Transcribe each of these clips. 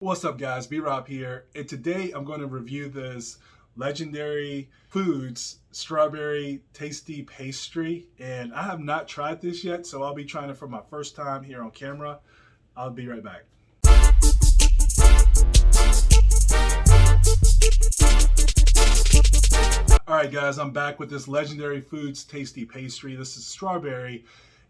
What's up guys, B-Rob here, and today I'm going to review this Legendary Foods Strawberry Tasty Pastry, and I have not tried this yet, so I'll be trying it for my first time here on camera. I'll be right back. Alright guys, I'm back with this Legendary Foods Tasty Pastry. This is strawberry.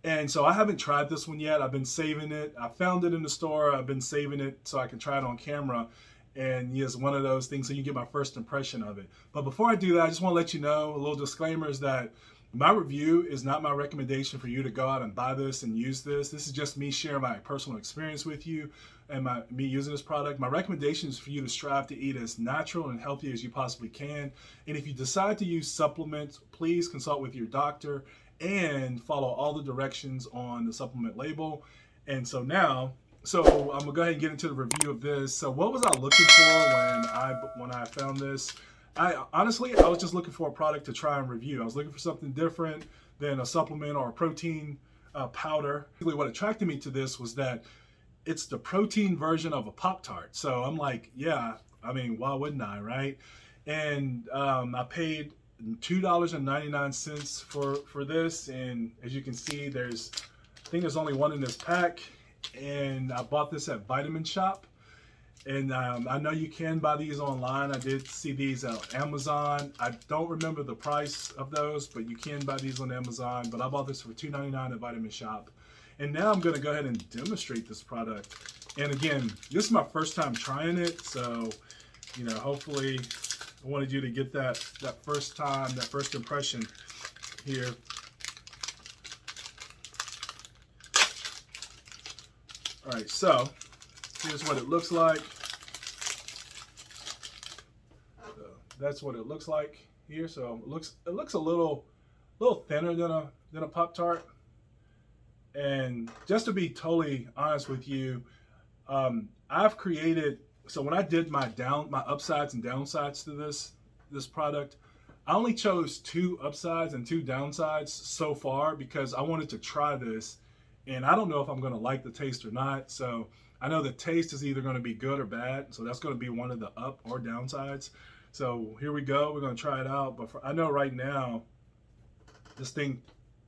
And so I haven't tried this one yet. I've been saving it. I found it in the store. I've been saving it so I can try it on camera. And yes, one of those things so you get my first impression of it. But before I do that, I just want to let you know, a little disclaimer is that my review is not my recommendation for you to go out and buy this and use this. This is just me sharing my personal experience with you and me using this product. My recommendation is for you to strive to eat as natural and healthy as you possibly can. And if you decide to use supplements, please consult with your doctor and follow all the directions on the supplement label. And so now, I'm gonna go ahead and get into the review of this. So what was I looking for when I found this? I honestly was just looking for a product to try and review. I was looking for something different than a supplement or a protein powder. What attracted me to this was that it's the protein version of a Pop-Tart. So I'm like, yeah, I mean, why wouldn't I, right? And I paid $2.99 for this, and as you can see, I think there's only one in this pack, and I bought this at Vitamin Shop. And I know you can buy these online. I did see these at Amazon. I don't remember the price of those, but you can buy these on Amazon. But I bought this for $2.99 at Vitamin Shop. And now I'm going to go ahead and demonstrate this product. And again, this is my first time trying it, so hopefully I wanted you to get that first impression here. All right, so here's what it looks like. So that's what it looks like here. So it looks a little thinner than a Pop-Tart. And just to be totally honest with you, I've created. So when I did my upsides and downsides to this product, I only chose 2 upsides and 2 downsides so far because I wanted to try this, and I don't know if I'm going to like the taste or not. So I know the taste is either going to be good or bad, so that's going to be one of the up or downsides. So here we go. We're going to try it out. But I know right now, this thing,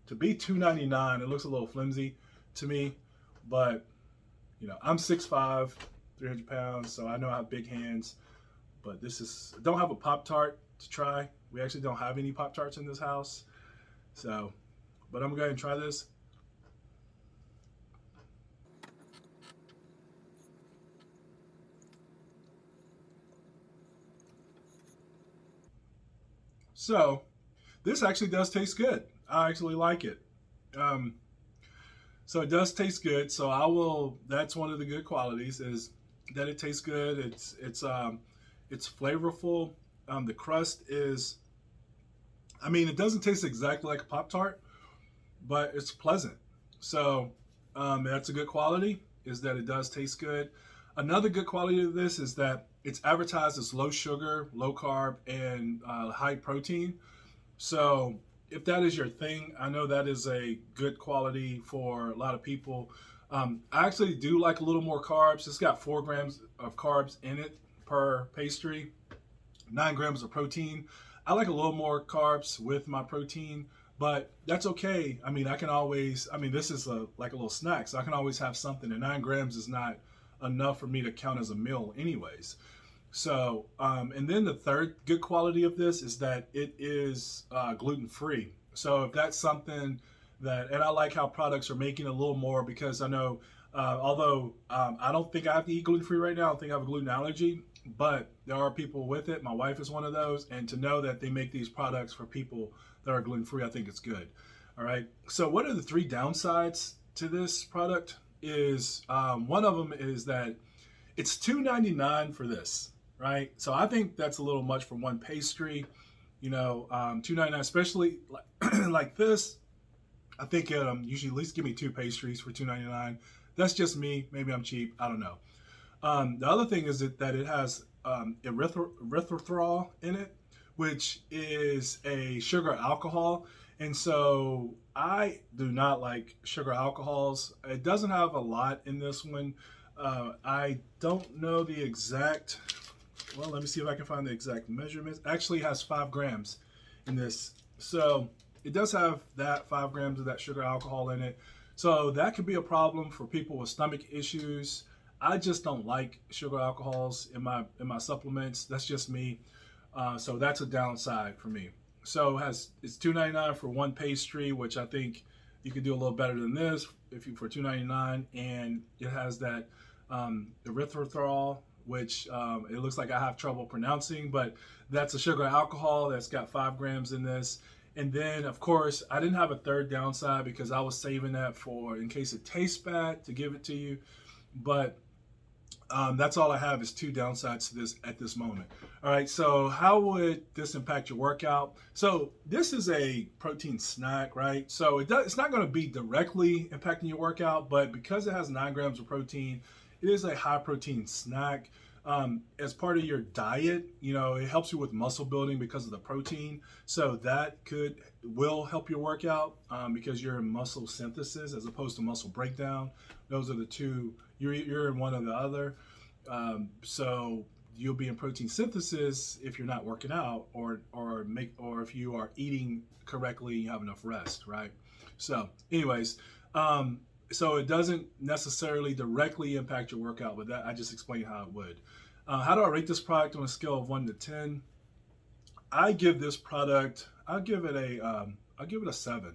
to be $2.99, it looks a little flimsy to me, but I'm 6'5", 300 pounds, so I know I have big hands, but I don't have a Pop-Tart to try. We actually don't have any Pop-Tarts in this house, so, but I'm gonna go ahead and try this. So, this actually does taste good. I actually like it. So it does taste good. So that's one of the good qualities is that it tastes good. It's flavorful. The crust is, it doesn't taste exactly like a Pop-Tart, but it's pleasant. So that's a good quality, is that it does taste good. Another good quality of this is that it's advertised as low sugar, low carb, and high protein. So if that is your thing, I know that is a good quality for a lot of people. I actually do like a little more carbs. It's got 4 grams of carbs in it per pastry, 9 grams of protein. I like a little more carbs with my protein, but that's okay. I can always, this is like a little snack, so I can always have something, and 9 grams is not enough for me to count as a meal anyways. So, and then the third good quality of this is that it is gluten-free. So if that's something and I like how products are making a little more, because I know, although I don't think I have to eat gluten-free right now, I don't think I have a gluten allergy, but there are people with it. My wife is one of those, and to know that they make these products for people that are gluten-free, I think it's good. All right. So what are the 3 downsides to this product? Is one of them is that it's $2.99 for this. Right, so I think that's a little much for one pastry. $2.99, especially like this. I think usually at least give me 2 pastries for $2.99. That's just me. Maybe I'm cheap. I don't know. The other thing is that it has erythritol in it, which is a sugar alcohol, and so I do not like sugar alcohols. It doesn't have a lot in this one. I don't know the exact. Well, let me see if I can find the exact measurements. Actually, it has 5 grams in this, so it does have that 5 grams of that sugar alcohol in it. So that could be a problem for people with stomach issues. I just don't like sugar alcohols in my supplements. That's just me. So that's a downside for me. So it's $2.99 for one pastry, which I think you could do a little better than this if you for $2.99, and it has that erythritol, which it looks like I have trouble pronouncing, but that's a sugar alcohol that's got 5 grams in this. And then, of course, I didn't have a third downside because I was saving that for in case it tastes bad to give it to you. But that's all I have is 2 downsides to this at this moment. All right, so how would this impact your workout? So this is a protein snack, right? So it's not going to be directly impacting your workout, but because it has 9 grams of protein, it is a high protein snack. As part of your diet, it helps you with muscle building because of the protein. So that will help your workout because you're in muscle synthesis as opposed to muscle breakdown. Those are the two. You're in one or the other. So you'll be in protein synthesis if you're not working out or if you are eating correctly and you have enough rest, right? So anyways, so it doesn't necessarily directly impact your workout, but that I just explained how it would. How do I rate this product on a scale of 1 to 10? I'll give it a 7,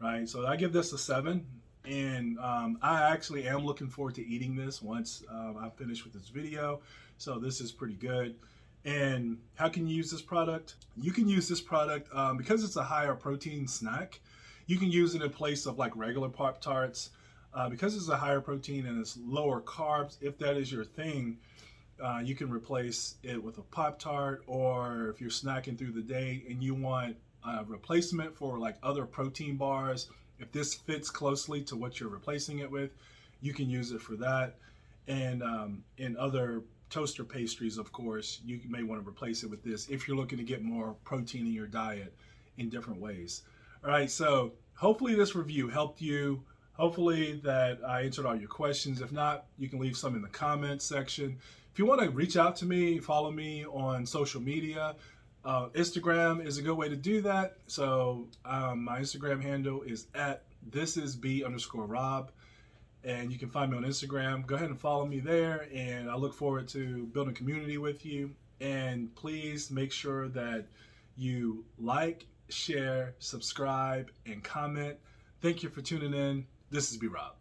right? So I give this a 7, and I actually am looking forward to eating this once I'm finished with this video. So this is pretty good. And how can you use this product? You can use this product because it's a higher protein snack. You can use it in place of like regular Pop-Tarts. Because it's a higher protein and it's lower carbs, if that is your thing, you can replace it with a Pop-Tart, or if you're snacking through the day and you want a replacement for like other protein bars, if this fits closely to what you're replacing it with, you can use it for that. And in other toaster pastries, of course, you may want to replace it with this if you're looking to get more protein in your diet in different ways. All right, so hopefully this review helped you. Hopefully that I answered all your questions. If not, you can leave some in the comments section. If you want to reach out to me, follow me on social media. Instagram is a good way to do that. So my Instagram handle is @thisisb_Rob. And you can find me on Instagram. Go ahead and follow me there. And I look forward to building a community with you. And please make sure that you like, share, subscribe, and comment. Thank you for tuning in. This is B Rob.